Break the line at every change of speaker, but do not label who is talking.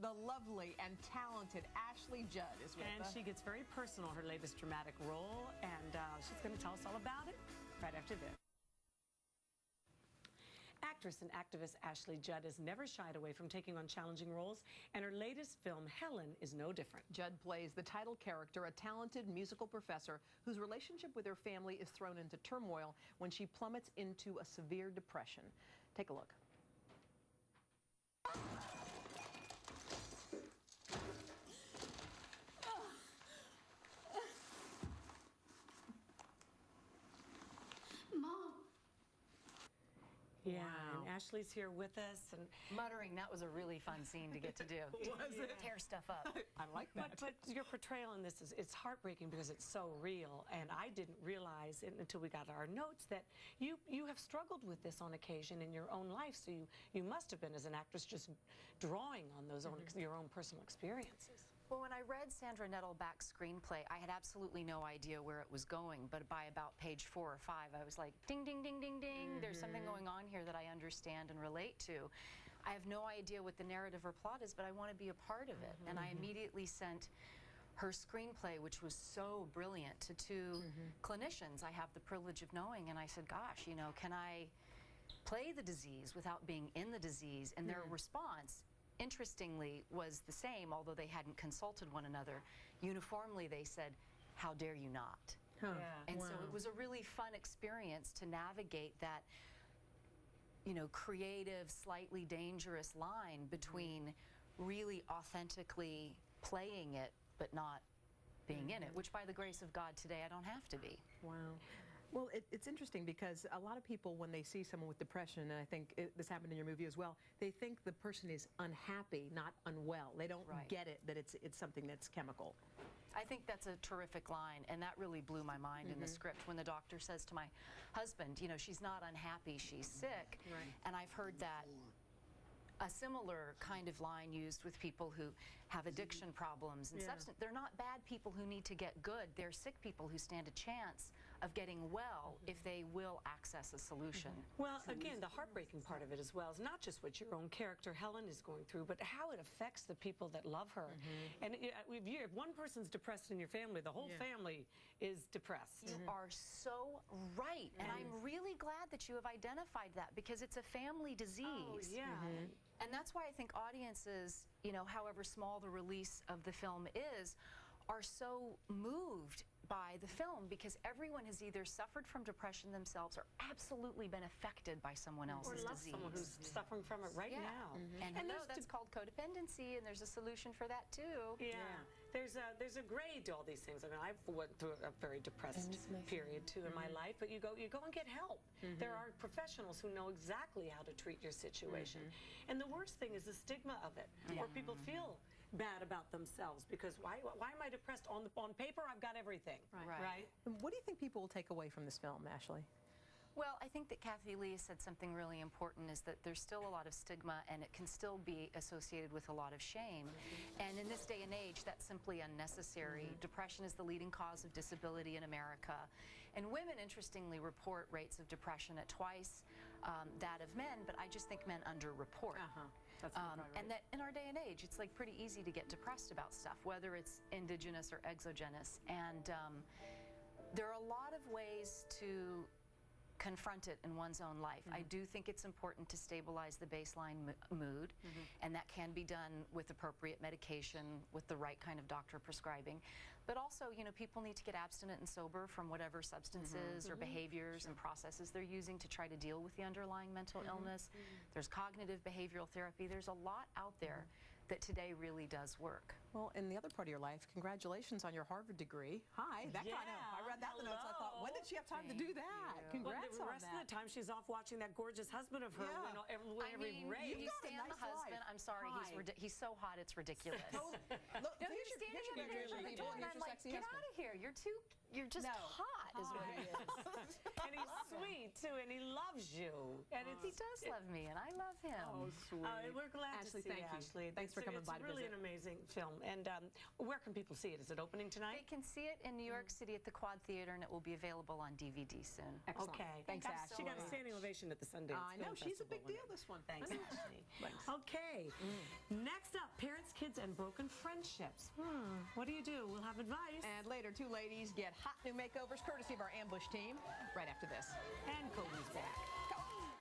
The lovely and talented Ashley Judd is with us.
And she gets very personal, her latest dramatic role, and she's going to tell us all about it right after this. Actress and activist Ashley Judd has never shied away from taking on challenging roles, and her latest film, Helen, is no different.
Judd plays the title character, a talented musical professor whose relationship with her family is thrown into turmoil when she plummets into a severe depression. Take a look.
Mom.
Yeah,
Wow.
and Ashley's here with us, and
Muttering, that was a really fun scene to get to do.
Was it?
Tear stuff up.
I like that.
but your portrayal in this it's heartbreaking because it's so real, and I didn't realize until we got our notes that you have struggled with this on occasion in your own life, so you must have been, as an actress, just drawing on those your own personal experiences.
Well, when I read Sandra Nettleback's screenplay, I had absolutely no idea where it was going, but by about page 4 or 5, I was like, ding, ding, ding, ding, ding. There's something going on here that I understand and relate to. I have no idea what the narrative or plot is, but I want to be a part of it. And I immediately sent her screenplay, which was so brilliant, to 2 clinicians I have the privilege of knowing, and I said, gosh, you know, can I play the disease without being in the disease? And their response, interestingly, was the same, although they hadn't consulted one another. Uniformly, they said, how dare you not?
Yeah.
And so it was a really fun experience to navigate that, you know, creative, slightly dangerous line between really authentically playing it, but not being in it, which by the grace of God today, I don't have to be.
Wow. Well, it's interesting because a lot of people, when they see someone with depression, and I think this happened in your movie as well, they think the person is unhappy, not unwell. They don't get it, that it's something that's chemical.
I think that's a terrific line, and that really blew my mind in the script when the doctor says to my husband, you know, she's not unhappy, she's sick. And I've heard that a similar kind of line used with people who have addiction problems and substance. They're not bad people who need to get good. They're sick people who stand a chance of getting well if they will access a solution.
Well, again, the heartbreaking part of it as well is not just what your own character, Helen, is going through, but how it affects the people that love her. And if one person's depressed in your family, the whole family is depressed.
You are so right. And I'm really glad that you have identified that, because it's a family disease.
Oh, yeah.
And that's why I think audiences, you know, however small the release of the film is, are so moved by the film, because everyone has either suffered from depression themselves or absolutely been affected by someone else's disease.
Someone who's suffering from it right now.
And I know that's called codependency, and there's a solution for that too.
Yeah. There's a grade to all these things. I mean, I've went through a very depressed period too in my life, but you go and get help. There are professionals who know exactly how to treat your situation. And the worst thing is the stigma of it, where people feel bad about themselves because why am I depressed? On paper, I've got everything. Right.
What do you think people will take away from this film, Ashley?
Well, I think that Kathy Lee said something really important, is that there's still a lot of stigma, and it can still be associated with a lot of shame. And in this day and age, that's simply unnecessary. Depression is the leading cause of disability in America. And women, interestingly, report rates of depression at twice that of men, but I just think men underreport.
That's right.
And that in our day and age, it's like pretty easy to get depressed about stuff, whether it's indigenous or exogenous. And there are a lot of ways to confront it in one's own life. I do think it's important to stabilize the baseline mood, and that can be done with appropriate medication, with the right kind of doctor prescribing. But also, you know, people need to get abstinent and sober from whatever substances or behaviors and processes they're using to try to deal with the underlying mental illness. There's cognitive behavioral therapy. There's a lot out there that today really does work.
Well, in the other part of your life, congratulations on your Harvard degree. Hi, that kind of, I read that in the notes, I thought, when did she have time to do that? Congrats
the rest of the time she's off watching that gorgeous husband of hers win every race.
You stand the husband. I'm sorry, he's so hot, it's ridiculous.
Look,
no, you're standing over there from the door, and I'm like, get out of here. You're just hot, is what he is.
And he's sweet too, and he loves you. And
he does love me, and I love him.
Oh, sweet. We're glad to see you, Ashley.
Thanks for coming by to visit.
It's really an amazing film. And where can people see it? Is it opening tonight?
They can see it in New York City at the Quad Theater, and it will be available on DVD soon.
Excellent.
Okay.
Thanks, Ashley.
She got a standing ovation at the Sundance
I know,
Film
she's a
Festival.
big deal, this one.
Thanks, Ashley. Okay. Next up, parents, kids. and broken friendships. What do you do? We'll have advice.
And later, two ladies get hot new makeovers courtesy of our ambush team right after this.
And Cody's back.